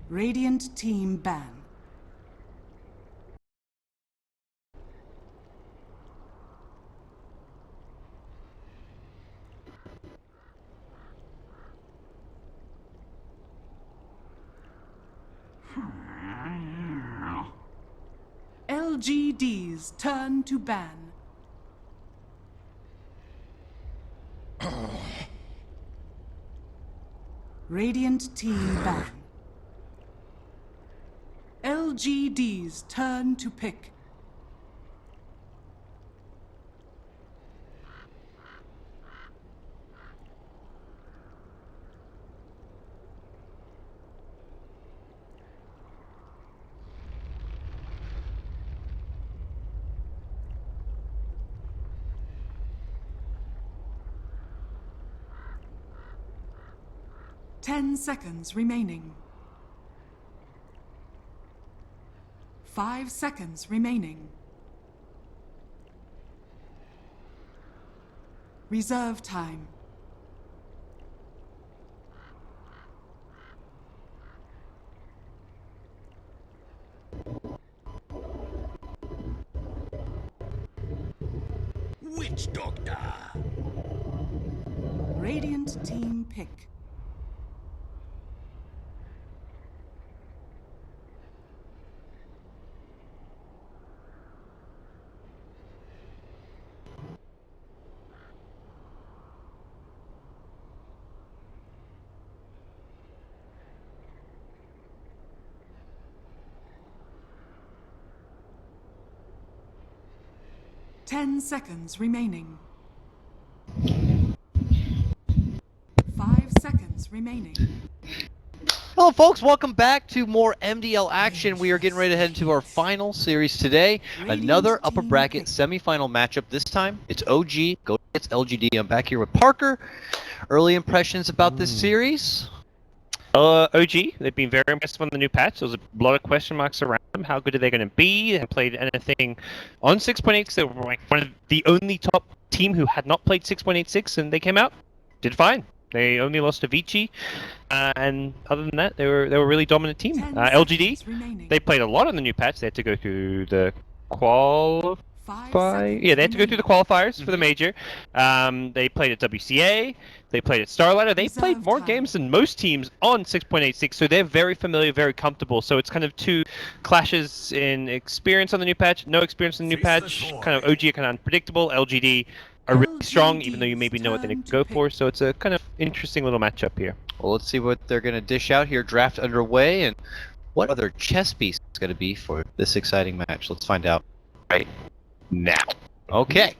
Radiant team ban. LGD's turn to ban. Radiant team ban. LGD's turn to pick. Ten seconds remaining. 5 seconds remaining. Reserve time. Witch Doctor. Radiant team pick. Ten seconds remaining. 5 seconds remaining. Hello folks, welcome back to more MDL action. We are getting ready to head into our final series today. Another upper bracket semi-final matchup. This time it's OG go against LGD. I'm back here with Parker. Early impressions about this series? OG, they've been very impressive on the new patch. There's a lot of question marks around them. How good are they going to be? They haven't played anything on 6.86. They were like one of the only top team who had not played 6.86, and they came out, did fine. They only lost to Vici, and other than that, they were a really dominant team. LGD, they played a lot on the new patch. They had to go through the they had to go through the qualifiers for the major. They played at WCA. They played at Starlighter. They played more games than most teams on 6.86, so they're very familiar, very comfortable. So it's kind of two clashes in experience on the new patch, no experience on the new patch. Kind of OG are kind of unpredictable. LGD are really strong, even though you maybe know what they're going to go for. So it's a kind of interesting little matchup here. Well, let's see what they're going to dish out here. Draft underway, and what other chess piece is going to be for this exciting match. Let's find out right now. Okay,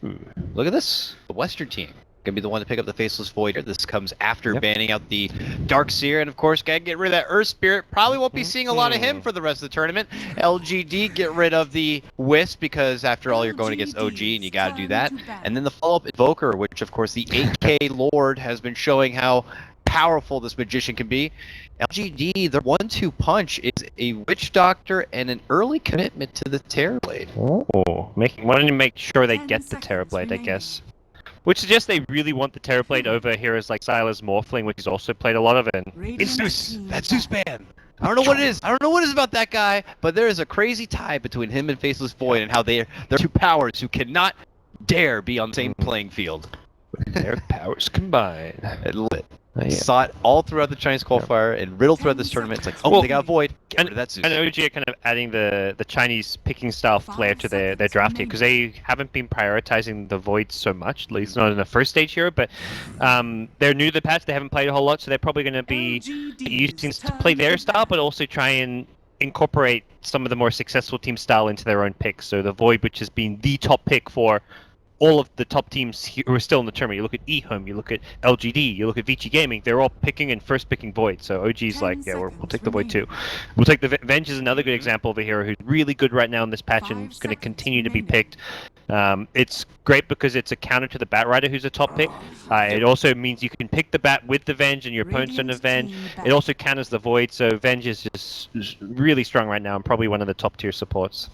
look at this. The Western team gonna be the one to pick up the Faceless Void here. This comes after banning out the Darkseer, and of course gotta get rid of that Earth Spirit. Probably won't be seeing a lot of him for the rest of the tournament. LGD, get rid of the Wisp, because after all you're going against OG and you gotta do that. And then the follow-up Invoker, which of course the 8K Lord has been showing how powerful this magician can be. LGD, their 1-2 punch is a Witch Doctor and an early commitment to the Terrorblade. Oh, wanting to make sure they get the Terrorblade, I guess. Which suggests they really want the Terrorblade over heroes like Silas Morphling, which he's also played a lot of. And it's Zeus. That's Zeus man. I don't know what it is. I don't know what it is about that guy, but there is a crazy tie between him and Faceless Void, and how they're two powers who cannot dare be on the same playing field. Their powers combined. Saw it all throughout the Chinese qualifier and riddled throughout this tournament. It's like, oh, they got Void. Get rid of that Zeus. And OG are kind of adding the Chinese picking style flair to their draft here, because they haven't been prioritizing the Void so much, at least not in the first stage hero. But they're new to the patch. They haven't played a whole lot, so they're probably going to be using to play their style, but also try and incorporate some of the more successful team style into their own picks. So the Void, which has been the top pick for all of the top teams who are still in the tournament. You look at eHome, you look at LGD, you look at LGD-Gaming, they're all picking and first picking Void. So OG's like, yeah, we'll take the Void too. We'll take the Venge is another good example of a hero who's really good right now in this patch and is going to continue to be picked. It's great because it's a counter to the Bat Rider, who's a top pick. It also means you can pick the Bat with the Venge and your opponents don't have Venge. It also counters the Void, so Venge is just really strong right now and probably one of the top tier supports.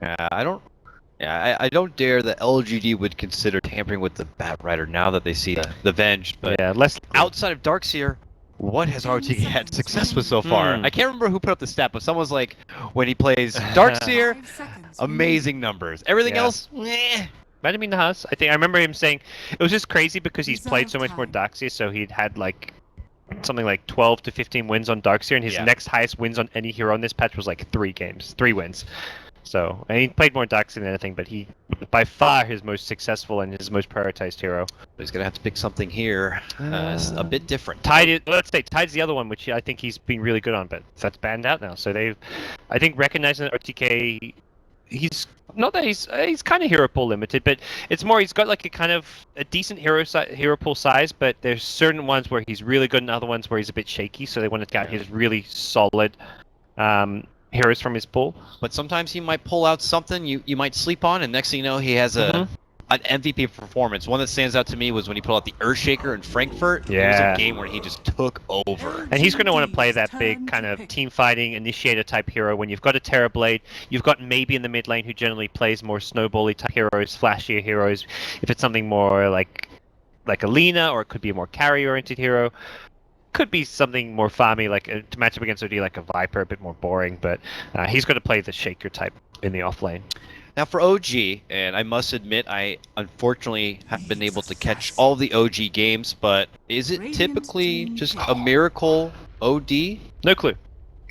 I don't dare the LGD would consider tampering with the Bat Rider now that they see the Venge. But yeah, outside of Darkseer, what has 10 RTK had seconds success with so remaining. far? I can't remember who put up the stat, but someone was like, when he plays Darkseer, 5 seconds amazing numbers. Everything Yeah. else, meh. Might have been the house. I remember him saying it was just crazy because he's played Reserve so much more time. Darkseer, so he'd had like something like 12 to 15 wins on Darkseer, and his Yeah. next highest wins on any hero on this patch was like 3 wins. So, and he played more Darkseer than anything, but he by far his most successful and his most prioritized hero. He's gonna have to pick something here. It's a bit different. Let's say Tide's the other one, which I think he's been really good on, but that's banned out now. So they've, I think, recognizing that RTK, he's not that he's kind of hero pool limited, but it's more he's got like a kind of a decent hero pool size, but there's certain ones where he's really good and other ones where he's a bit shaky. So they want to get his really solid heroes from his pool. But sometimes he might pull out something you might sleep on, and next thing you know, he has an MVP performance. One that stands out to me was when he pulled out the Earthshaker in Frankfurt. It was Yeah. a game where he just took over. And he's going to want to play that Turn big to kind of pick. team fighting initiator type hero when you've got a Terrorblade, you've got maybe in the mid lane who generally plays more snowbally type heroes, flashier heroes. If it's something more like a Lina, or it could be a more carry oriented hero. Could be something more farmy, like to match up against OD, like a Viper, a bit more boring, but he's going to play the Shaker type in the off lane. Now for OG, and I must admit, I unfortunately haven't been able to catch all the OG games, but is it Radiant typically team just pick. a miracle OD? No clue.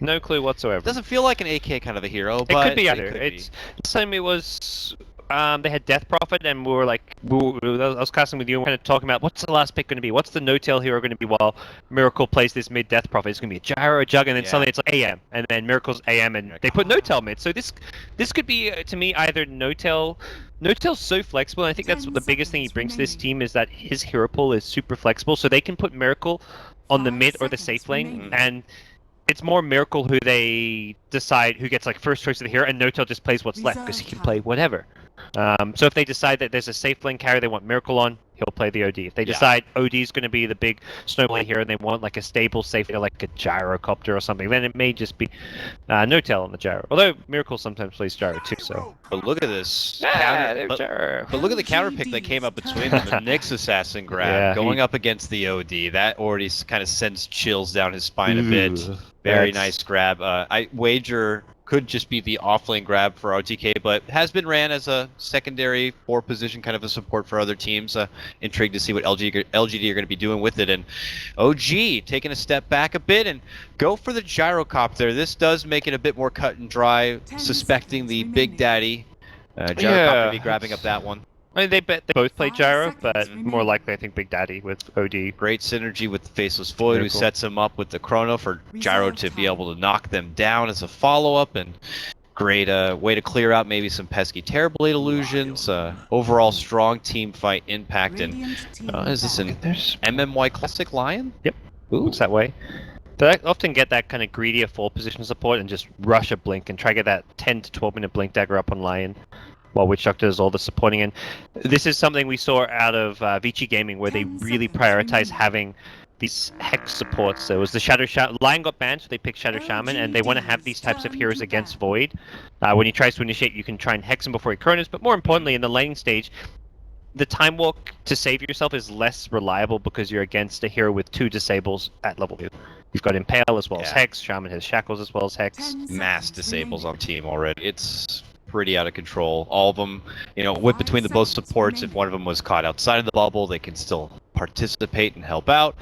No clue whatsoever. Doesn't feel like an AK kind of a hero, It but could be either. could It's last time it was they had Death Prophet, and we were like, I was casting with you, and kind of talking about what's the last pick going to be, what's the no-tail hero going to be while Miracle plays this mid Death Prophet. It's going to be a Gyro, a Jug, and then Yeah. suddenly it's like AM, and then Miracle's AM, and they put no-tail mid. So this could be to me either no-tail. No-tail's so flexible, and I think that's 10 the biggest thing he seconds brings to this remaining. team is that his hero pool is super flexible, so they can put Miracle on the 5 mid or the seconds safe lane, remaining. and it's more Miracle who they decide who gets like first choice of the hero, and No-Tail just plays what's left because he can Reserve play time. whatever. So if they decide that there's a safe lane carry they want Miracle on, he'll play the OD. If they Yeah. decide OD is going to be the big snowball hero and they want like a stable safe hero like a Gyrocopter or something, then it may just be No-Tail on the Gyro. Although Miracle sometimes plays Gyro too, so. But look at this. There's but, Gyro. but look at the counter pick that came up between them. The Nyx Assassin grab Yeah, going up against the OD. That already kind of sends chills down his spine a bit. Ooh, Very that's- nice grab. I wager could just be the offlane grab for RTK, but has been ran as a secondary 4 position, kind of a support for other teams. Intrigued to see what LGD are going to be doing with it. And OG taking a step back a bit and go for the Gyrocopter. This does make it a bit more cut and dry, 10 suspecting the seconds Big remaining. Daddy. Gyrocopter Yeah. be grabbing up that one. I mean, they both play 5 Gyro, seconds but remaining. more likely I think Big Daddy with OD. Great synergy with the Faceless Void, Very who cool. sets him up with the Chrono for Gyro Reserve to be time. able to knock them down as a follow-up, and great way to clear out maybe some pesky Terrorblade illusions. Overall strong team fight impact, and Radiant team is this an back. There's MMY Classic Lion? Yep. Ooh. It's that way. They often get that kind of greedier 4 position support and just rush a blink and try to get that 10 to 12 minute blink dagger up on Lion while Witch Doctor does all the supporting. And this is something we saw out of LGD-Gaming where they 10 really seconds prioritize remaining. having these hex supports. There was the Shadow Shaman. Lion got banned, so they picked Shadow Shaman, and they want to have these types of LGD heroes turn against back. Void. When he tries to initiate, you can try and hex him before he Chronos, but more importantly, in the laning stage, the time walk to save yourself is less reliable because you're against a hero with 2 disables at level 2. You've got Impale as well as Yeah. Hex, Shaman has Shackles as well as Hex. 10 Mass seconds disables remaining. on team already. It's pretty out of control. All of them, whip between the both 5 seconds supports. If remaining. one of them was caught outside of the bubble, they can still participate and help out.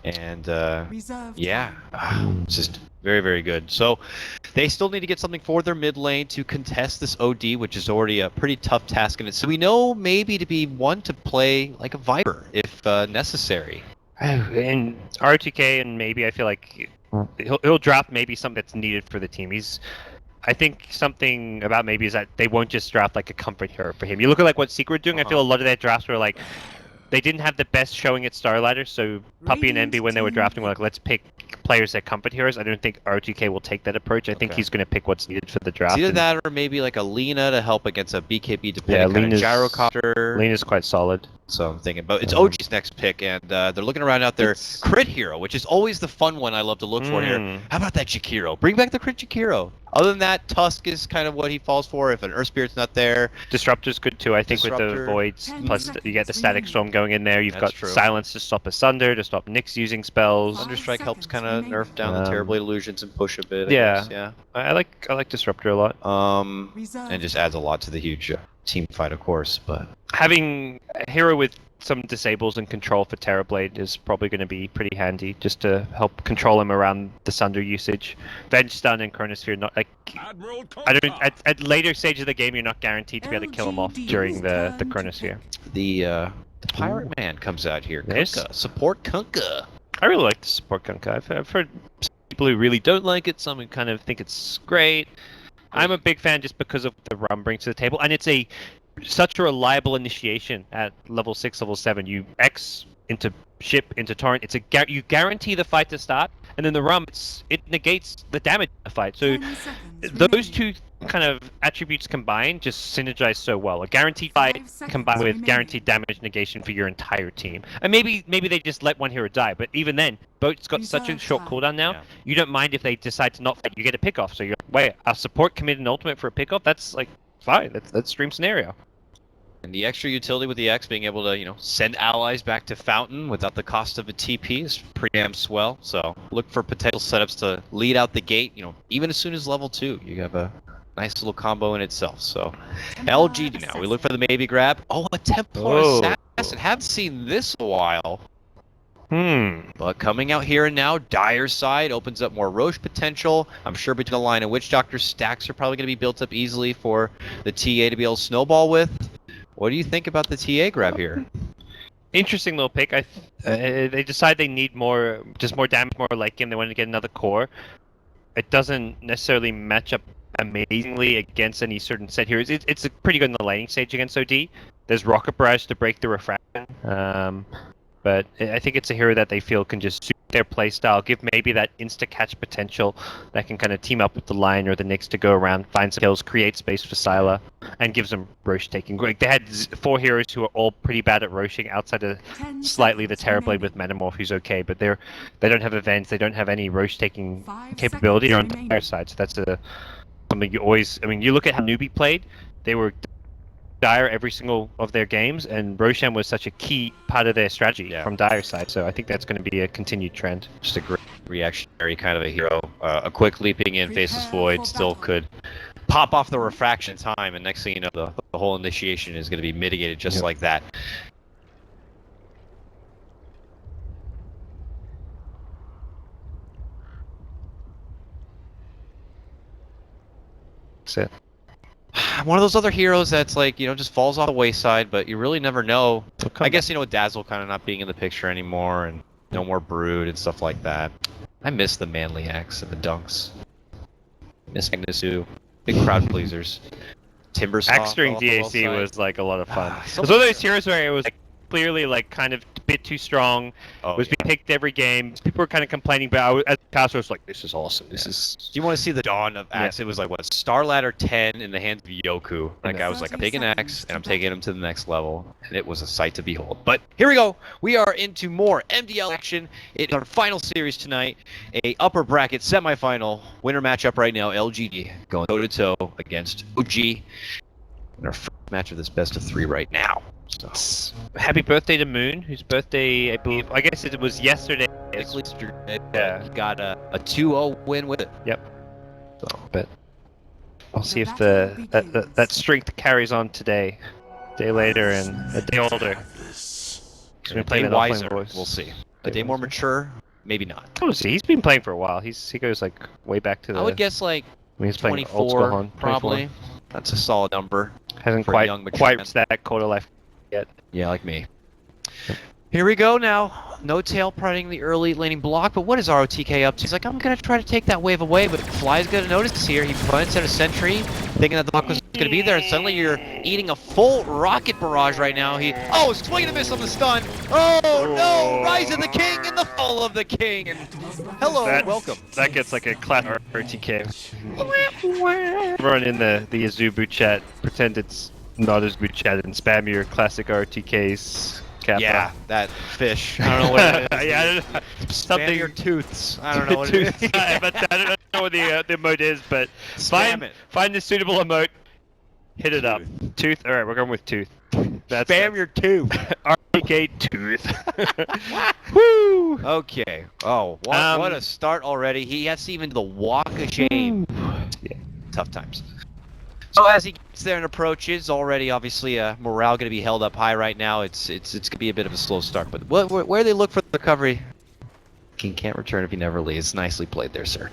And Reserve yeah, time. it's just very, very good. So they still need to get something for their mid lane to contest this OD, which is already a pretty tough task in it. So we know maybe to be one to play like a Viper if necessary. And RTK, and maybe I feel like he'll draft maybe something that's needed for the team. I think something about maybe is that they won't just draft like a comfort hero for him. You look at like what Secret doing. I feel a lot of their drafts were like they didn't have the best showing at Starlighter, so Puppy and Radiant Envy when they were team drafting were like, let's pick players their comfort heroes. I don't think ROTK will take that approach. I think Okay. he's going to pick what's needed for the draft. It's either and- that or maybe like a Lena to help against a BKB Yeah, dependent kind of Lena's gyrocopter. Lena's quite solid. So I'm thinking, but it's OG's next pick, and they're looking around out their It's- crit hero, which is always the fun one I love to look for here. Mm. How about that Jakiro? Bring back the crit Jakiro. Other than that, Tusk is kind of what he falls for if an Earth Spirit's not there. Disruptor's good too, I think, with the Disruptor. voids. 10 Plus, you get the seconds static remaining. storm going in there. You've That's got true. silence to stop Asunder, to stop Nyx using spells. Five Thunderstrike helps seconds kind of remaining. nerf down the Terrorblade illusions and push a bit. I Yeah. guess, yeah. I like Disruptor a lot. Reserve And just adds a lot to the huge team fight, of course. But Having a hero with some disables and control for Terrorblade is probably going to be pretty handy, just to help control him around the Sunder usage. Venge Stun and Chronosphere, not like I don't. At later stage of the game, you're not guaranteed to be able to kill him off LGD during the turn to Chronosphere. the Pirate Man comes out here. Yes. Kunkka. Support Kunkka. I really like the support Kunkka. I've heard some people who really don't like it, some who kind of think it's great. I'm a big fan just because of what the run brings to the table, and it's such a reliable initiation at level 6, level 7. You X into ship into torrent. You guarantee the fight to start, and then the rum it negates the damage in the fight. So 10 seconds those remaining. two kind of attributes combined just synergize so well. A guaranteed fight 5 seconds combined with remaining. guaranteed damage negation for your entire team. And maybe they just let one hero die, but even then, Boat's got such a Reserve short time. cooldown now. Yeah. You don't mind if they decide to not fight. You get a pick off. So you're wait, a support commit an ultimate for a pick off. That's like fine. That's dream scenario. And the extra utility with the X being able to, send allies back to Fountain without the cost of a TP is pretty damn swell. So look for potential setups to lead out the gate, even as soon as level 2. You have a nice little combo in itself. So LGD now. We look for the maybe grab. Oh, a Templar Oh. Assassin. Haven't seen this in a while. But But coming out here and now, Dire's side opens up more Roche potential. I'm sure between the line and Witch Doctor, stacks are probably going to be built up easily for the TA to be able to snowball with. What do you think about the TA grab here? interesting little pick. They decide they need more damage, more like him. They wanted to get another core. It doesn't necessarily match up amazingly against any certain set heroes. It's pretty good in the laning stage against OD. There's Rocket Barrage to break the refraction. But I think it's a hero that they feel can just suit their playstyle, give maybe that insta-catch potential that can kind of team up with the Lion or the Nyx to go around, find some kills, create space for Syla, and gives them Roche taking. Like they had 4 heroes who are all pretty bad at Roshing outside of 10 slightly the seconds Terrorblade with remaining. Metamorph, who's okay, but they don't have events, they don't have any Roche taking 5 capability on seconds the remaining. Dire side, so that's something you always. I mean, you look at how Newbie played; they were Dire every single of their games, and Roshan was such a key part of their strategy from Dire side. So I think that's going to be a continued trend. Just a great reactionary kind of a hero. A quick leaping in, faceless Prepare void, for still battle. could pop off the refraction in time, and next thing you know, the whole initiation is going to be mitigated just like that. That's it. One of those other heroes that's like, just falls off the wayside, but you really never know. I guess, with Dazzle kind of not being in the picture anymore, and no more Brood and stuff like that. I miss the Manly Axe and the Dunks. Miss Magnesu. Big crowd pleasers. Timbersaw. Axe during fell off the DAC well side. was like a lot of fun. It so was one of much- those heroes where it was like clearly like kind of a bit too strong. Oh, was yeah. being picked every game. People were kind of complaining, but as a caster, I was like, "This is awesome. This is." Do you want to see the dawn of Axe? It was like, what, Star Ladder 10 in the hands of Yoku. That guy was like, I'm 30 taking seconds Axe, and to I'm taking him to the next level. And it was a sight to behold. But here we go. We are into more MDL action. It's our final series tonight. A upper bracket semifinal winner matchup right now. LGD going toe-to-toe against OG. In our first match of this best of 3 right now. So, Happy birthday to Moon, whose birthday I believe I guess it was yesterday. yeah, he got a 2-0 win with it. So, but I'll see if battle that strength carries on today, a day later and a day older. He's A been playing day that offline wiser, voice. we'll see. A day more mature, maybe not. We'll see. He's been playing for a while. He goes like way back to the. I would guess like when he's playing old school 24, Hon. 24. probably. That's a solid number. Hasn't for a quite young, mature quite man. reached that quarter life yet. Yeah, like me. Here we go now. No tail prodding the early laning block, but what is ROTK up to? He's like, I'm going to try to take that wave away, but Fly's going to notice here. He plants out a sentry, thinking that the block was going to be there, and suddenly you're eating a full rocket barrage right now. Oh, swing and a miss on the stun. Oh no, Rise of the King and the fall of the King. And hello, welcome. That gets like a classic RTK. Run in the Azubu chat, pretend it's not Azubu chat, and spam your classic RTKs. Kappa. Yeah, that fish. I don't know what it is. Yeah, I don't know. Something your tooths. I don't know what it is. But I don't know what the emote is, but Spam find the suitable emote, hit it up. Tooth. All right, we're going with tooth. That's Spam your tooth. RTK tooth. Woo! Okay. Oh, what a start already. He has even the walk of shame. Yeah. Tough times. So as he gets there and approaches, already obviously morale going to be held up high right now. It's going to be a bit of a slow start. But where they look for the recovery, King can't return if he never leaves. Nicely played there, sir.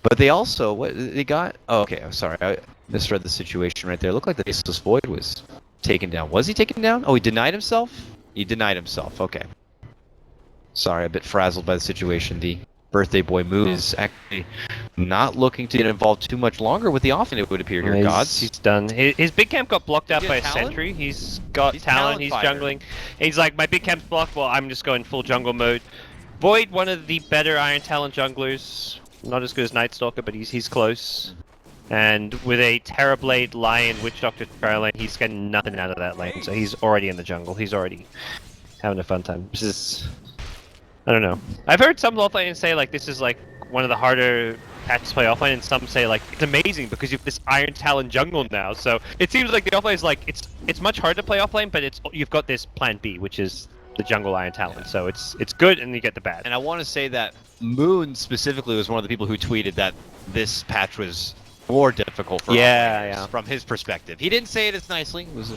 But they also, what they got? Oh, okay, I'm sorry. I misread the situation right there. It looked like the Faceless Void was taken down. Was he taken down? Oh, he denied himself? He denied himself. Okay. Sorry, a bit frazzled by the situation. The birthday boy move is actually not looking to get involved too much longer with the offense, it would appear here, Gods. He's done. His big camp got blocked out by a Talon? sentry. He's got talent, he's fighter. jungling. He's like, my big camp's blocked, well, I'm just going full jungle mode. Void, one of the better Iron Talon junglers. Not as good as Night Stalker, but he's close. And with a Terrorblade, Lion, Witch Doctor, Trail lane, he's getting nothing out of that lane. So he's already in the jungle. He's already having a fun time. This is... I don't know. I've heard some offlaners say like this is like one of the harder patches to play offlane, and some say like it's amazing because you have this Iron Talon jungle now. So it seems like the offlane is like it's much harder to play offlane, but you've got this plan B, which is the jungle Iron Talon. So it's good, and you get the bad. And I want to say that Moon specifically was one of the people who tweeted that this patch was more difficult for offlaners from his perspective. He didn't say it as nicely. It was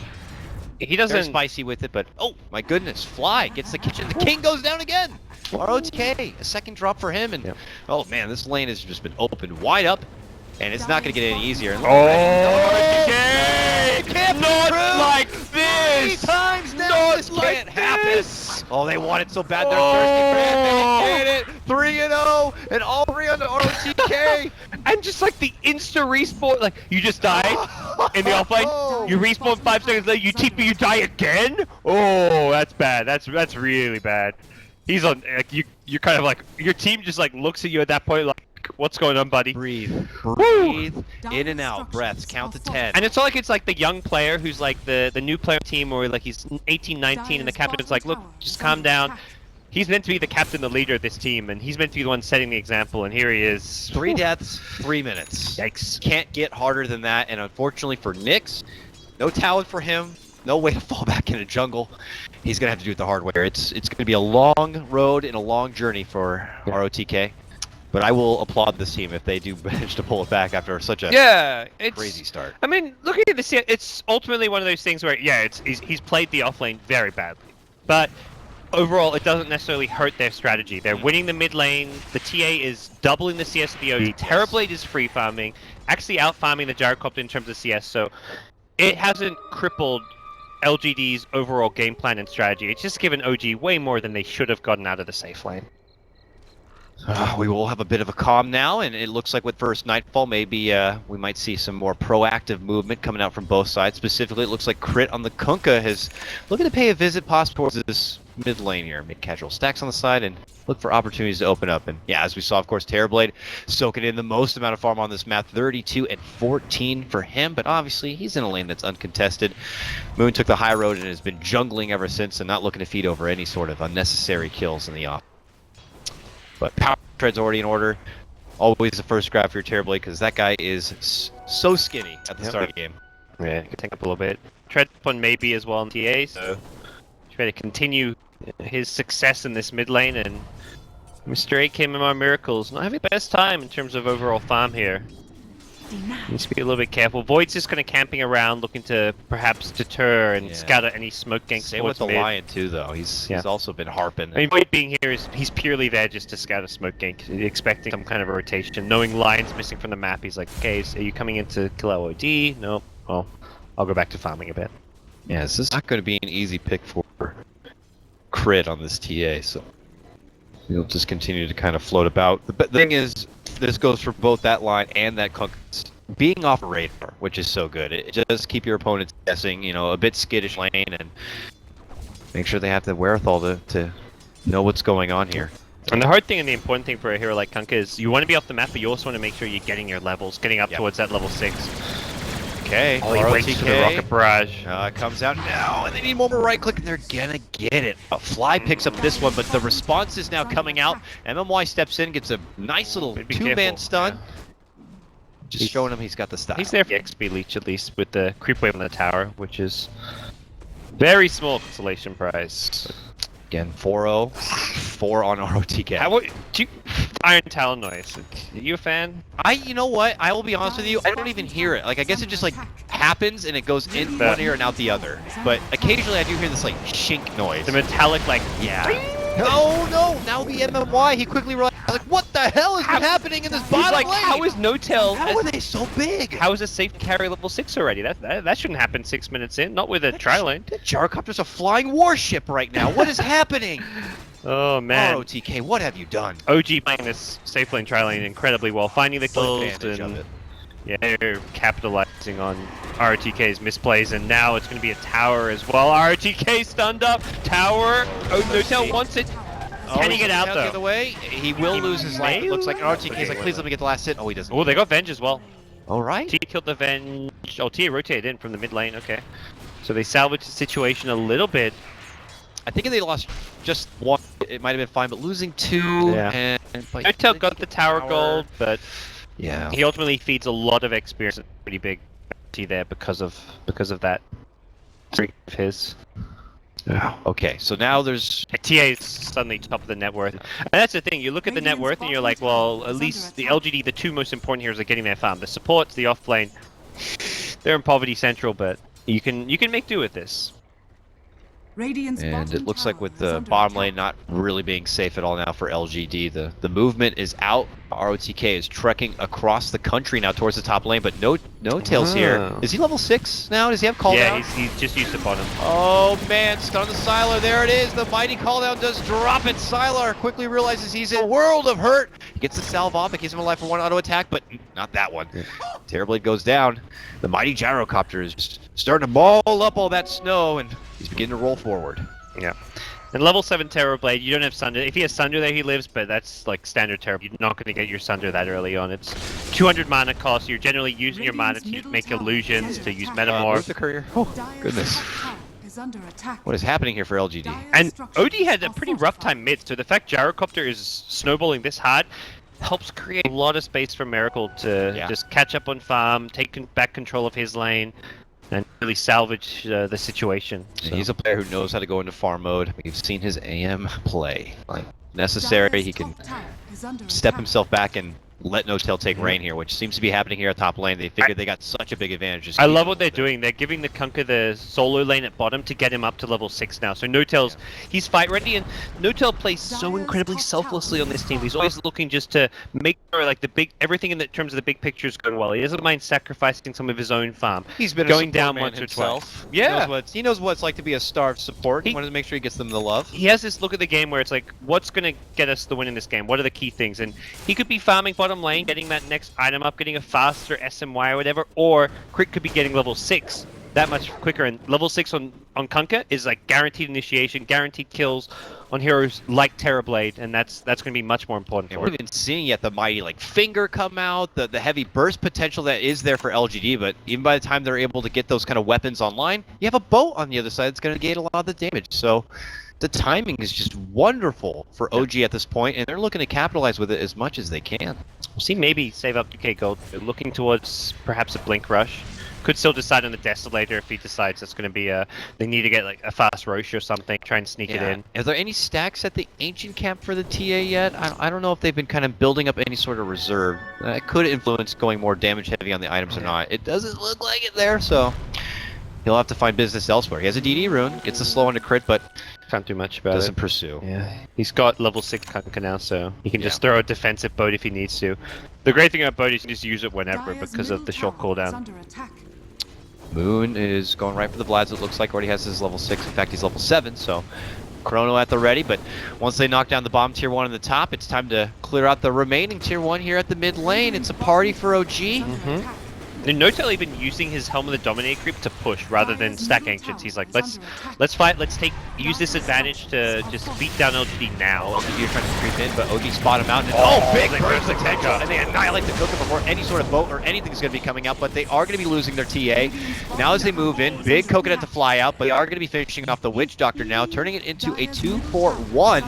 He very doesn't. spicy with it, but oh my goodness, Fly gets the kitchen. The King goes down again. ROTK, a second drop for him, and oh man, this lane has just been opened wide up, and it's not going to get any easier. RTK! Not like this! 3 times now, Not this like can't happen. this! Oh, they want it so bad, they're thirsty for it. They get it. 3-0, and all 3 on the ROTK. And just like the insta respawn, like you just died in the offlane, you respawn 5 seconds later, you TP, you die again. Oh, that's bad. That's really bad. He's on. Like, you're kind of like your team just like looks at you at that point like, what's going on, buddy? Breathe, Woo! in and out, breaths, count to 10. And it's not like it's like the young player who's like the new player team, or like he's 18, 19, and the captain's like, look, just calm down. He's meant to be the captain, the leader of this team, and he's meant to be the one setting the example, and here he is. 3 deaths, 3 minutes. Yikes. Can't get harder than that, and unfortunately for Nyx, no talent for him, no way to fall back in a jungle. He's going to have to do it the hard way. It's going to be a long road and a long journey for ROTK. But I will applaud this team if they do manage to pull it back after such a crazy start. I mean, looking at this, it's ultimately one of those things where, he's played the offlane very badly. But overall, it doesn't necessarily hurt their strategy. They're winning the mid lane, the TA is doubling the CS of the OG, Terrorblade is free farming, actually out farming the Gyrocopter in terms of CS, so it hasn't crippled LGD's overall game plan and strategy. It's just given OG way more than they should have gotten out of the safe lane. We will have a bit of a calm now, and it looks like with first Nightfall, maybe we might see some more proactive movement coming out from both sides. Specifically, it looks like Crit on the Kunkka is looking to pay a visit possibly towards this mid lane here. Make casual stacks on the side and look for opportunities to open up. And yeah, as we saw, of course, Terrorblade soaking in the most amount of farm on this map, 32 and 14 for him, but obviously he's in a lane that's uncontested. Moon took the high road and has been jungling ever since and not looking to feed over any sort of unnecessary kills in the off. But Power Tread's already in order. Always the first grab for your Terrorblade because that guy is so skinny at the start of the game. Yeah, can take up a little bit. Tread one maybe as well in TA, so try to continue his success in this mid lane, and Mr. AKMMR Miracles not having the best time in terms of overall farm here. Needs to be a little bit careful. Void's just kind of camping around, looking to perhaps deter and scout out any smoke ganks. Same with the mid. Lion too, though. He's also been harping. I mean, Void being here he's purely there just to scout a smoke gank, expecting some kind of a rotation. Knowing Lion's missing from the map, he's like, okay, so are you coming in to kill LOD? No. Well, I'll go back to farming a bit. Yeah, this is not going to be an easy pick for Crit on this TA, so he'll just continue to kind of float about. The thing is, this goes for both that line and that Kunkka being off radar, which is so good. It just keep your opponents guessing, you know, a bit skittish lane, and make sure they have the wherewithal to know what's going on here. And the hard thing and the important thing for a hero like Kunkka is you want to be off the map, but you also want to make sure you're getting your levels, getting up towards that level 6. Okay, Oh, he waits for the rocket barrage. Comes out now, and they need one more right click, and they're gonna get it. Fly picks up this one, but the response is now coming out. MMY steps in, gets a nice little two-man stun. Just showing him he's got the style. He's there for the XP leech at least with the creep wave on the tower, which is very small consolation prize. Again, 4-0, 4 on ROTK. Iron Talon noise. Are you a fan? You know what? I will be honest with you. I don't even hear it. Like, I guess it just like happens and it goes in one ear and out the other. But occasionally I do hear this like shink noise. The metallic like Oh no! Now the MMY. He quickly realized like, what the hell has been happening in this bottom lane? How is No-Tail? How are they so big? How is it safe to carry level 6 already? That shouldn't happen 6 minutes in. Not with a tri-lane. That gyrocopter's a flying warship right now. What is happening? Oh man. ROTK, what have you done? OG playing this safe lane tri-lane incredibly well, finding the kills and yeah, they're capitalizing on ROTK's misplays, and now it's going to be a tower as well. ROTK stunned up. Tower. Oh, No-Tail wants it. Can he get out though? The other way. He will lose his life. It looks like ROTK's like, please let me get the last hit. Oh, he doesn't. Oh, they got Venge as well. All right. T killed the Venge. Oh, T rotated in from the mid lane. Okay. So they salvaged the situation a little bit. I think if they lost just one, it might have been fine, but losing two. Yeah. No-Tail got the tower gold, but yeah, he ultimately feeds a lot of experience and pretty big T there because of that streak of his. Okay, so now there's TA is suddenly top of the net worth, and that's the thing. You look at the net worth and you're like, well, at least the LGD, the two most important heroes are getting their farm. The supports, the off lane, they're in poverty central, but you can make do with this. And it looks like with the bottom lane not really being safe at all now for LGD, the movement is out. ROTK is trekking across the country now towards the top lane, but No-Tail's here. Is he level 6 now? Does he have call down? Yeah, he's just used to bottom. Oh man, stun the Sylar, there it is. The mighty call down does drop it. Sylar quickly realizes he's in a world of hurt. He gets the salve off, it gives him a life for one auto attack, but not that one. Terrorblade goes down. The mighty gyrocopter is just starting to ball up all that snow, and he's beginning to roll forward. Yeah. And level 7 Terrorblade, you don't have Sunder. If he has Sunder there, he lives, but that's like standard Terror. You're not going to get your Sunder that early on. It's 200 mana cost. You're generally using your mana to make illusions, to use Metamorph. The courier. Oh, goodness. What is happening here for LGD? And OD had a pretty rough time mid, so the fact Gyrocopter is snowballing this hard helps create a lot of space for Miracle to just catch up on farm, take back control of his lane, and really salvage the situation. So. He's a player who knows how to go into farm mode. We've seen his AM play. Like, necessary, he can step himself back and let No-Tail take reign here, which seems to be happening here at top lane. They figured they got such a big advantage. I love what they're doing. They're giving the Kunkka the solo lane at bottom to get him up to level 6 now. So No-Tail's, he's fight ready, and No-Tail plays so incredibly selflessly on this team. He's always looking just to make sure like everything in terms of the big picture is going well. He doesn't mind sacrificing some of his own farm. He's been going a down man once himself. or twice. Yeah, he knows what it's like to be a starved support. He wanted to make sure he gets them the love. He has this look at the game where it's like, what's going to get us the win in this game? What are the key things? And he could be farming bottom lane, getting that next item up, getting a faster SMY or whatever, or Crit could be getting level 6 that much quicker, and level 6 on Kunkka is like guaranteed initiation, guaranteed kills on heroes like Terrorblade, and that's going to be much more important for him. We haven't even seen yet the mighty like finger come out, the heavy burst potential that is there for LGD, but even by the time they're able to get those kind of weapons online, you have a boat on the other side that's going to negate a lot of the damage. So the timing is just wonderful for OG at this point, and they're looking to capitalize with it as much as they can. We'll see, maybe save up 2k gold. They're looking towards perhaps a Blink Rush. Could still decide on the Desolator if he decides it's going to be they need to get like a fast Roche or something, try and sneak it in. Are there any stacks at the Ancient Camp for the TA yet? I don't know if they've been kind of building up any sort of reserve. It could influence going more damage heavy on the items or not. It doesn't look like it there, so he'll have to find business elsewhere. He has a DD rune, gets the slow on the crit, but can't do much about doesn't pursue. Yeah, he's got level 6 Kunkka now, so he can just throw a defensive boat if he needs to. The great thing about boat is you can just use it whenever because of the short cooldown. Moon is going right for the Vlads, it looks like. Already has his level 6. In fact, he's level 7, so Chrono at the ready. But once they knock down the bomb tier 1 on the top, it's time to clear out the remaining tier 1 here at the mid lane. It's a party for OG. And Notel even using his Helm of the Dominator creep to push rather than stack Ancients. He's like, let's fight, use this advantage to just beat down LGD now. LGD are trying to creep in, but OG spot him out. And, big burst potential! And they annihilate the Cooker before any sort of boat or anything is going to be coming out, but they are going to be losing their TA. Now as they move in, big Coconut to fly out, but they are going to be finishing off the Witch Doctor now, turning it into a 2-4-1.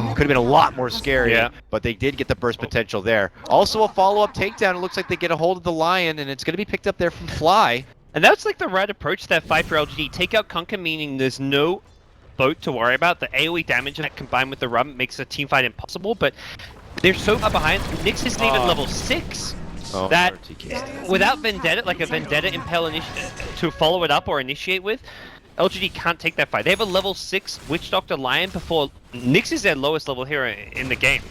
Could have been a lot more scary, but they did get the burst potential there. Also a follow-up takedown. It looks like they get a hold of the Lion, and it's going to be picked up there from Fly. And that's like the right approach to that fight for LGD. Take out Kunkka, meaning there's no boat to worry about. The AoE damage that combined with the run makes a team fight impossible, but they're so far behind. Nyx isn't even level 6. That without Vendetta, like a Vendetta Impel to follow it up or initiate with, LGD can't take that fight. They have a level 6 Witch Doctor Lion before Nyx is their lowest level hero in the game,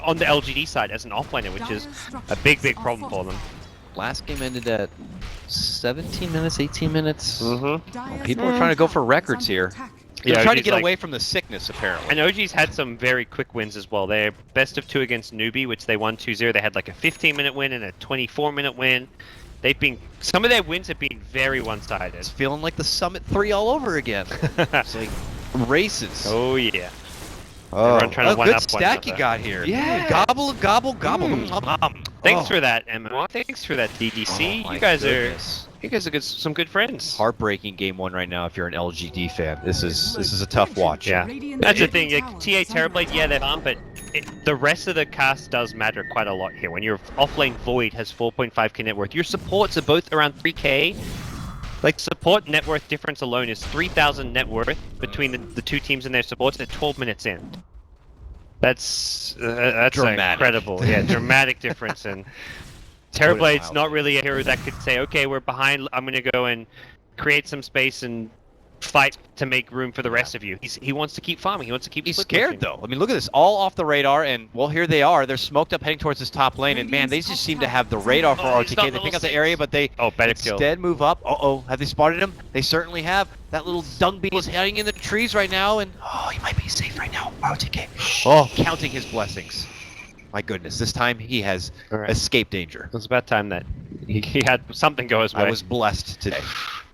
on the LGD side as an offlaner, which is a big problem for them. Last game ended at 17 minutes, 18 minutes. Well, people are trying Dire to go for records here. They're trying to get OG's away from the sickness, apparently. And OG's had some very quick wins as well. They're best of 2 against Newbie, which they won 2-0. They had like a 15-minute win and a 24-minute win. They've been, some of their wins have been very one-sided. It's feeling like the Summit 3 all over again. It's like races. Oh yeah. Oh, Everyone trying to one good up stack you got here. Yeah. Gobble, gobble, gobble. Thanks for that, Emma. Thanks for that, DDC. You guys are some good friends. Heartbreaking game 1 right now if you're an LGD fan. This is a tough watch. Yeah. That's the thing. Like, TA Terrorblade, yeah, they're fun, but the rest of the cast does matter quite a lot here. When your offlane Void has 4.5k net worth, your supports are both around 3k. Like, support net worth difference alone is 3,000 net worth between the two teams and their supports at 12 minutes in. That's dramatic. Incredible. Yeah, dramatic difference. And Terrorblade's not really a hero that could say, okay, we're behind, I'm going to go and create some space and fight to make room for the rest of you. He wants to keep farming. He wants to keep He's scared, though. I mean, look at this. All off the radar, and, well, here they are. They're smoked up heading towards this top lane, and, man, they just seem to have the radar for RTK. They pick up the area, but they instead move up. Uh-oh. Have they spotted him? They certainly have. That little dung beetle is hiding in the trees right now, and, oh, he might be safe right now. RTK. Oh, counting his blessings. My goodness, this time he has escaped danger. It was about time that he had something go his way. I was blessed today.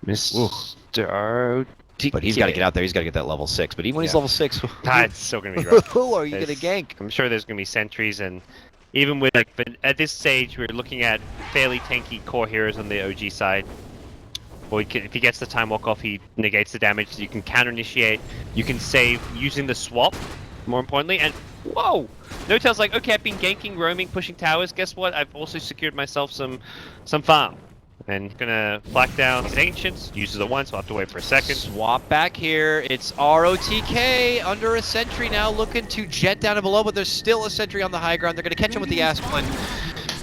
Mr. But he's got to get out there. He's got to get that level 6. But even when he's level 6, it's still going to be rough. Who are you going to gank? I'm sure there's going to be sentries, and even with, like, but at this stage, we're looking at fairly tanky core heroes on the OG side. Or if he gets the time walk off, he negates the damage. You can counter initiate. You can save using the swap, more importantly. And whoa! Notel's like, okay, I've been ganking, roaming, pushing towers. Guess what? I've also secured myself some farm. And gonna flack down these Ancients, uses it once, we'll have to wait for a second. Swap back here, it's ROTK under a sentry now, looking to jet down and below, but there's still a sentry on the high ground. They're gonna catch him with the Asplin.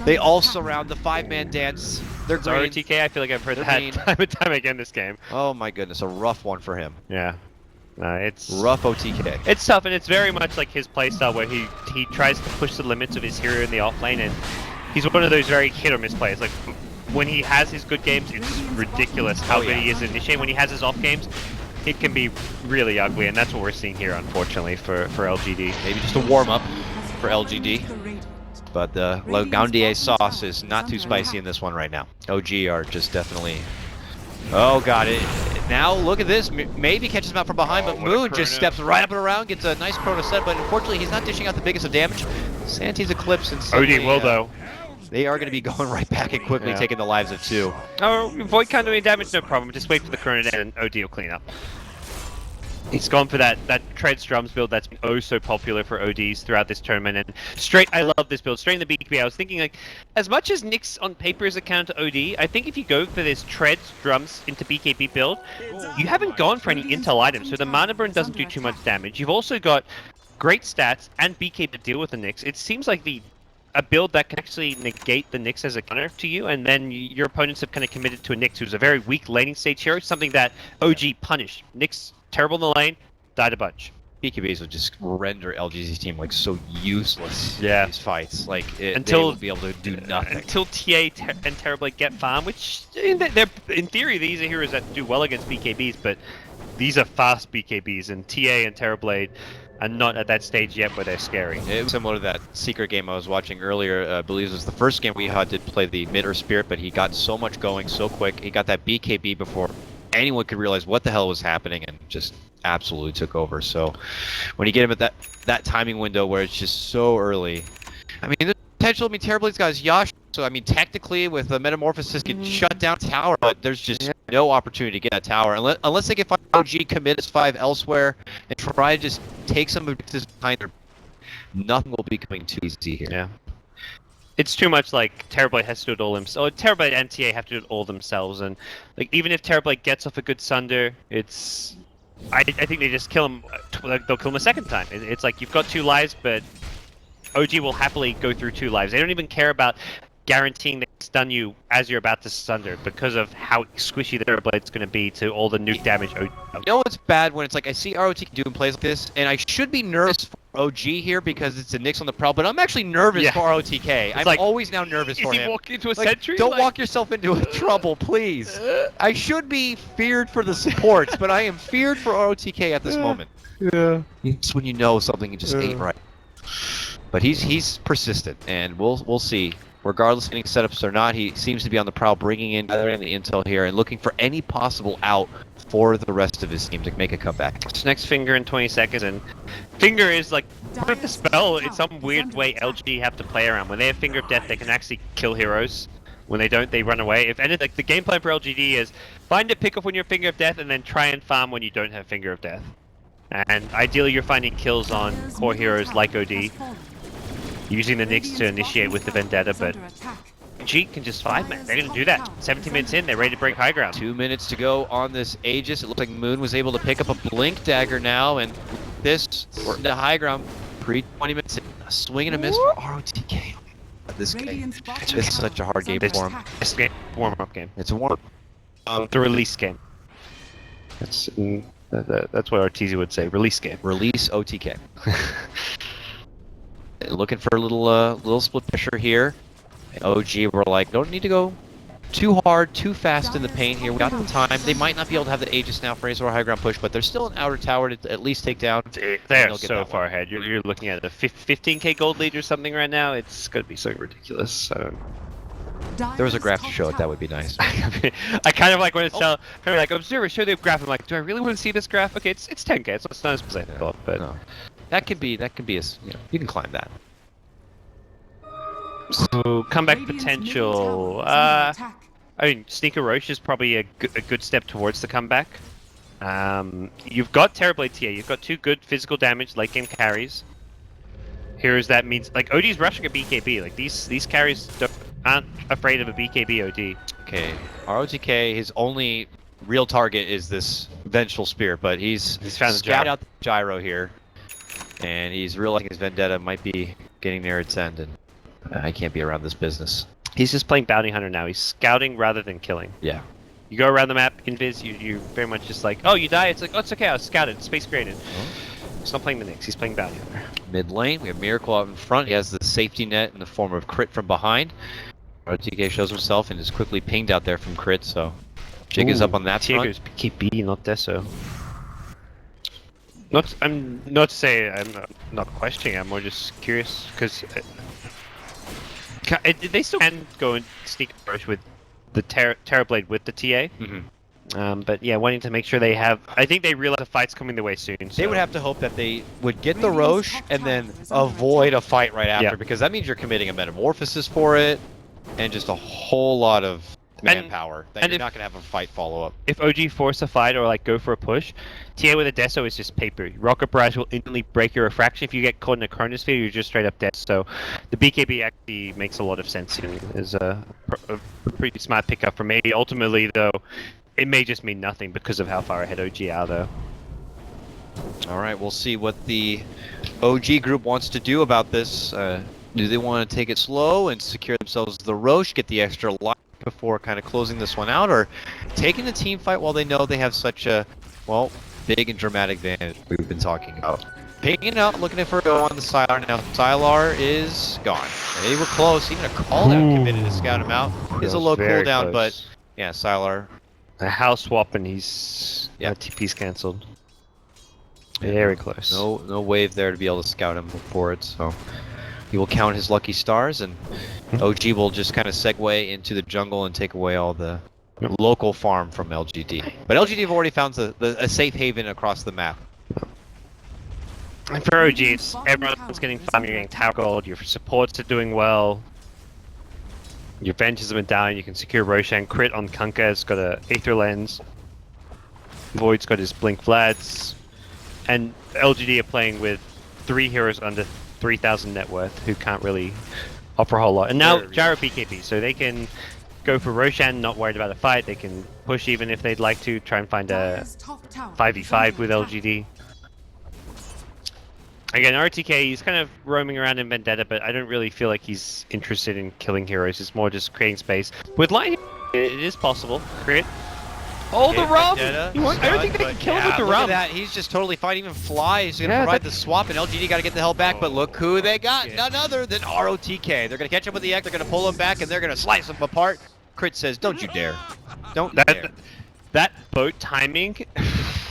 They all surround the 5-man dance. They're green. ROTK, I feel like I've heard that time and time again this game. Oh my goodness, a rough one for him. Yeah. It's rough OTK. It's tough, and it's very much like his playstyle where he tries to push the limits of his hero in the offlane, and he's one of those very hit or miss players. Like, when he has his good games, it's ridiculous how good he is at initiating. When he has his off games, it can be really ugly, and that's what we're seeing here, unfortunately, for LGD. Maybe just a warm-up for LGD. But the Lagandier sauce is not too spicy in this one right now. OG are just definitely... Oh, got it. Now, look at this. Maybe catches him out from behind, but Moon just steps right up and around, gets a nice chrono set, but unfortunately, he's not dishing out the biggest of damage. Santi's Eclipse and OD will, though. They are going to be going right back and quickly taking the lives of 2. Oh, Void can't do any damage, no problem. Just wait for the chrono and OD will clean up. He's gone for that Treads Drums build that's been oh so popular for ODs throughout this tournament. And I love this build. Straight in the BKB, I was thinking, like, as much as Nyx on paper is a counter to OD, I think if you go for this Treads Drums into BKB build, you haven't gone for any intel items. So the Mana Burn doesn't do too much damage. You've also got great stats and BK to deal with the Nyx. It seems like a build that can actually negate the Nyx as a counter to you, and then your opponents have kind of committed to a Nyx who's a very weak laning stage hero, something that OG punished. Nyx, terrible in the lane, died a bunch. BKBs would just render LGD's team like so useless in these fights. Like, they would be able to do nothing. Until TA and Terrorblade get farm, which, in theory, these are heroes that do well against BKBs, but these are fast BKBs, and TA and Terrorblade and not at that stage yet where they're scary. It was similar to that secret game I was watching earlier. I believe it was the first game we did play the mid or spirit, but he got so much going so quick. He got that BKB before anyone could realize what the hell was happening, and just absolutely took over. So when you get him at that timing window where it's just so early, I mean, the potential. I mean, Terrorblade got Yash. So I mean, technically, with the Metamorphosis, can shut down tower, but there's just no opportunity to get that tower unless they can find OG, commit his 5 elsewhere, and try to just take some objectives behind their. Nothing will be coming too easy here. Yeah. It's too much like Terrorblade has to do it all themselves. Terrorblade and TA have to do it all themselves, and like even if Terrorblade gets off a good Sunder, it's I think they just kill him. Like, they'll kill him a second time. It's like you've got 2 lives, but OG will happily go through 2 lives. They don't even care about guaranteeing they stun you as you're about to Sunder because of how squishy the Terrorblade's going to be to all the nuke damage. You know what's bad when it's like I see ROTK doing plays like this, and I should be nervous for OG here because it's a Nyx on the prowl, but I'm actually nervous for ROTK. I'm like, always now nervous for him. Is he walking into a like, sentry? Don't walk yourself into a trouble, please. I should be feared for the supports, but I am feared for ROTK at this moment. Yeah. It's when you know something just ain't right. But he's persistent, and we'll see. Regardless of any setups or not, he seems to be on the prowl, bringing in the intel here and looking for any possible out for the rest of his team to make a comeback. It's next Finger in 20 seconds, and Finger is like the spell. It's some weird way LG have to play around. When they have Finger of Death, they can actually kill heroes. When they don't, they run away. If anything, like the game plan for LGD is find a pickup when you're Finger of Death, and then try and farm when you don't have Finger of Death. And ideally, you're finding kills on core heroes like OD. Using the Nyx to initiate with the Vendetta, but G can just 5-man. They're going to do that. 17 minutes in, they're ready to break high ground. 2 minutes to go on this Aegis. It looks like Moon was able to pick up a Blink Dagger now, and this, we're into high ground. Pre-20 minutes in. A swing and a miss for ROTK. This game, it's such a hard game for him. It's a warm-up game. It's a warm-up. The release game. That's what Arteezy would say. Release game. Release OTK. Looking for a little split pressure here. And OG were like, don't need to go too hard, too fast in the paint here. We got the time. They might not be able to have the Aegis now for a high ground push, but there's still an outer tower to at least take down. They're so far ahead. You're looking at a 15k gold lead or something right now. It's going to be so ridiculous. So. There was a graph to show it. That would be nice. I kind of like when it's like Observer, show the graph. I'm like, do I really want to see this graph? Okay, it's 10k. It's not as much as I thought, but. No. That could be a, you can climb that. So comeback potential. I mean, Sneaker Roche is probably a good step towards the comeback. You've got Terrorblade TA. You've got 2 good physical damage late game carries. Here's that means like OD's rushing a BKB. Like these carries aren't afraid of a BKB OD. Okay, ROTK, his only real target is this Vengeful Spear, but he's found the scout out the gyro here. And he's realizing his Vendetta might be getting near its end, and I can't be around this business. He's just playing Bounty Hunter now. He's scouting rather than killing. Yeah. You go around the map, invis, you're very much just like, oh, you die? It's like, oh, it's okay, I was scouted, space graded. He's not playing the Nyx, he's playing Bounty Hunter. Mid lane, we have Miracle out in front. He has the safety net in the form of crit from behind. ROTK shows himself and is quickly pinged out there from crit, so Jig is up on that front. Tiego's BKB, not Deso. I'm not to say I'm not questioning. I'm more just curious because they still can go and sneak approach with the Terrorblade with the TA. But yeah, wanting to make sure they have. I think they realize the fight's coming their way soon. So. They would have to hope that they would get the Roche and then avoid a fight right after, because that means you're committing a Metamorphosis for it and just a whole lot of manpower that you're not going to have a fight follow up. If OG force a fight or like go for a push, TA with a Deso is just paper. Rocket Barrage will instantly break your refraction. If you get caught in a Chronosphere, you're just straight up dead. So the BKB actually makes a lot of sense here. Is a pretty smart pickup for me. Ultimately, though, it may just mean nothing because of how far ahead OG are, though. All right, we'll see what the OG group wants to do about this. Do they want to take it slow and secure themselves the Roche, get the extra life before kind of closing this one out, or taking the team fight while they know they have such a, well, big and dramatic advantage we've been talking about? Picking out, looking for a go on the Sylar now. Sylar is gone. They were close. Even a call down committed to scout him out. Is a low cooldown, but yeah, Sylar. A house swap and he's TP's cancelled. Very close. No wave there to be able to scout him before it, so he will count his lucky stars, and OG will just kind of segue into the jungle and take away all the local farm from LGD. But LGD have already found a safe haven across the map. And for OG, it's everyone's getting farm, you're getting tower gold, your supports are doing well. Your Ventures have been down, you can secure Roshan. Crit on Kunkka's got a Aether Lens. Void's got his Blink Vlads. And LGD are playing with 3 heroes under 3,000 net worth who can't really offer a whole lot. And now Gyro BKB, so they can go for Roshan, not worried about a fight. They can push even if they'd like to, try and find a 5v5 with LGD. Again, RTK, he's kind of roaming around in Vendetta, but I don't really feel like he's interested in killing heroes. It's more just creating space. With Light, it is possible. Crit. Oh, the Rum! I don't think they can kill him with the Look Rum. at that. He's just totally fine. Even Fly is going to provide the swap, and LGD got to get the hell back. But look who they got. None other than ROTK. They're going to catch up with the X. They're going to pull him back, and they're going to slice him apart. Crit says, don't you dare. Don't dare. That boat timing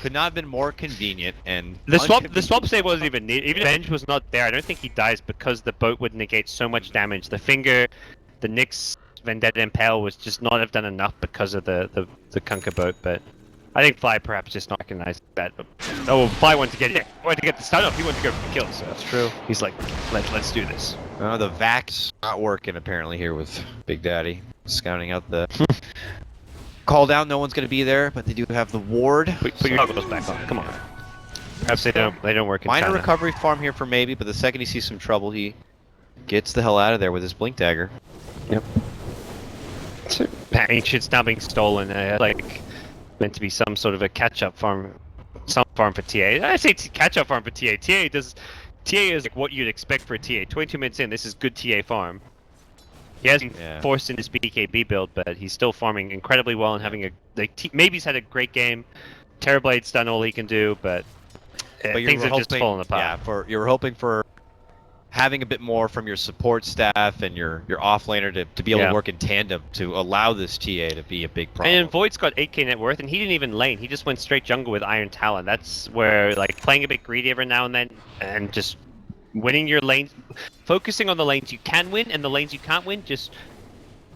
could not have been more convenient, and the swap save wasn't even needed. Even if Venge was not there, I don't think he dies because the boat would negate so much damage. The Finger, the Nyx, Vendetta Impale was just not have done enough because of the Kunkka boat, but I think Fly perhaps just not recognized that. Oh, Fly wanted to get the stun off. He wanted to go for the kill, so that's true. He's like, let's do this. The Vax not working apparently here with Big Daddy scouting out the call down. No one's going to be there, but they do have the ward. Put your goggles back on. Come on. Perhaps they don't work in Minor China. recovery farm here for maybe, but the second he sees some trouble, he gets the hell out of there with his Blink Dagger. Yep. Ancient's now being stolen. Like meant to be some sort of a catch-up farm, some farm for TA. I say catch-up farm for TA. TA is like what you'd expect for a TA. 22 minutes in, this is good TA farm. He hasn't forced in his BKB build, but he's still farming incredibly well and having maybe he's had a great game. Terrorblade's done all he can do, but things have just fallen apart. Yeah, you were hoping for having a bit more from your support staff and your offlaner to be able to work in tandem to allow this TA to be a big problem. And Void's got 8k net worth, and he didn't even lane. He just went straight jungle with Iron Talon. That's where like playing a bit greedy every now and then, and just winning your lanes, focusing on the lanes you can win, and the lanes you can't win, just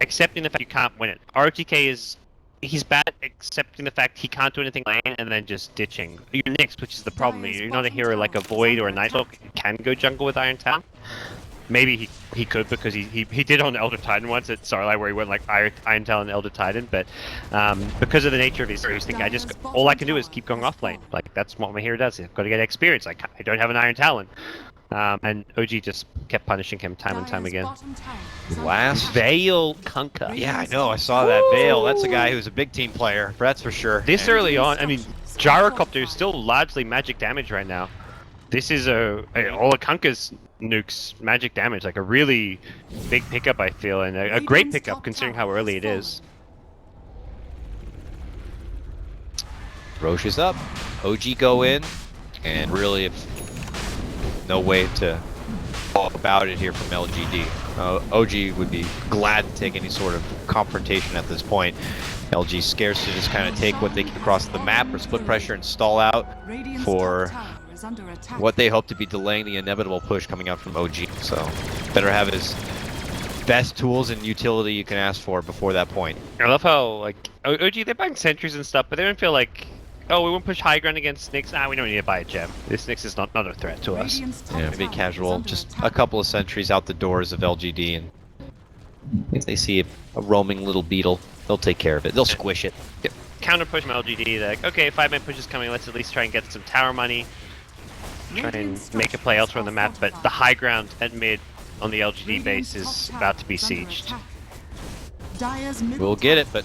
accepting the fact you can't win it. RTK he's bad at accepting the fact he can't do anything lane and then just ditching. You're Nyx, which is the problem. You're not a hero like a Void or a Nighthawk who can go jungle with Iron Talon. Maybe he could because he did on Elder Titan once at Starlight where he went like Iron Talon Elder Titan, but because of the nature of his hero, he's thinking all I can do is keep going off lane. Like that's what my hero does. I've got to get experience. I don't have an Iron Talon. And OG just kept punishing him time and time again. Last Veil Kunkka. Yeah, I know. I saw that Veil. That's a guy who's a big team player. That's for sure. This early on, I mean, Gyrocopter is still largely magic damage right now. This is all of Kunkka's nukes magic damage, like a really big pickup, I feel, and a great pickup considering how early it is. Roche is up. OG go in, and really no way to talk about it here from LGD. OG would be glad to take any sort of confrontation at this point. LG scares to just kind of take what they can across the map or split pressure and stall out for what they hope to be delaying the inevitable push coming out from OG. So better have his best tools and utility you can ask for before that point. I love how like OG, they're buying sentries and stuff, but they don't feel like, oh, we won't push high ground against Nyx. We don't need to buy a gem. This Nyx is not a threat to us. Yeah, maybe casual. Just a couple of sentries out the doors of LGD, and if they see a roaming little beetle, they'll take care of it. They'll squish it. Yep. Counter push from LGD. They're like, okay, 5-man push is coming. Let's at least try and get some tower money. Try and make a play elsewhere on the map. But the high ground at mid on the LGD base is about to be sieged. We'll get it, but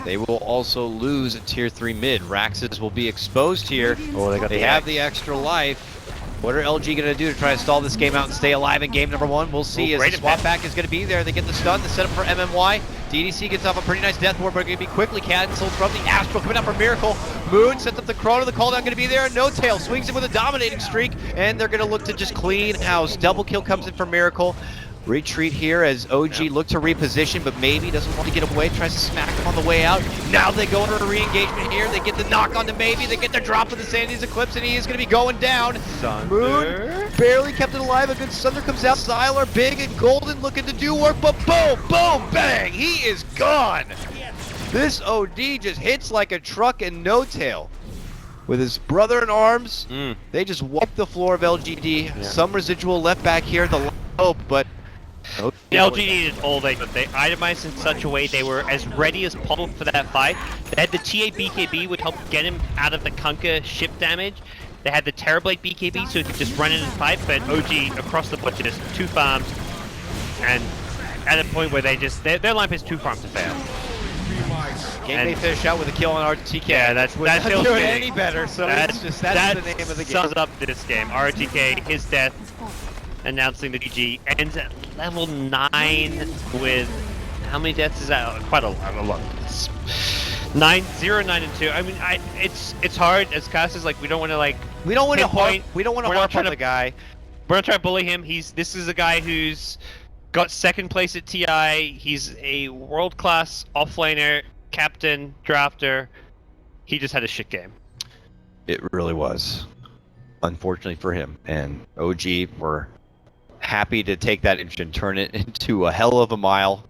they will also lose at tier 3 mid. Raxes will be exposed here. Oh, they have the extra life. What are LG going to do to try to stall this game out and stay alive in game number 1? We'll see as the swap back is going to be there. They get the stun, the setup for MMY. DDC gets off a pretty nice death ward, but going to be quickly cancelled from the Astral. Coming out for Miracle. Moon sets up the Chrono. The cooldown going to be there. No Tail swings in with a dominating streak, and they're going to look to just clean house. Double kill comes in for Miracle. Retreat here as OG look to reposition, but maybe doesn't want to get away, tries to smack him on the way out. Now they go into a re-engagement here, they get the knock onto maybe, they get the drop of the Sandy's Eclipse, and he is going to be going down. Moon barely kept it alive, a good Sunder comes out, Sylar big and golden looking to do work, but boom, boom, bang, he is gone. This OD just hits like a truck and no tail. With his brother in arms, they just wiped the floor of LGD. Yeah. Some residual left back here, the hope, but The LGD is all but they itemized in such a way they were as ready as possible for that fight. They had the TA BKB would help get him out of the Kunkka ship damage. They had the Terrorblade BKB so he could just run in and fight, but OG across the board just 2 farms, and at a point where they just their lineup is 2 farms to fail. Game they finish out with a kill on RTK. Yeah, that not feels doing fitting. any better. So That's that's the name of the game. Sums up this game. RTK, his death, announcing the GG, ends at level 9 with how many deaths is that? Quite a lot. 9, 0, 9, and 2. I mean, it's hard as casters. Like we don't want to harp on the guy. We're not trying to bully him. This is a guy who's got 2nd place at TI. He's a world-class offlaner, captain, drafter. He just had a shit game. It really was, unfortunately for him. And OG were happy to take that and turn it into a hell of a mile.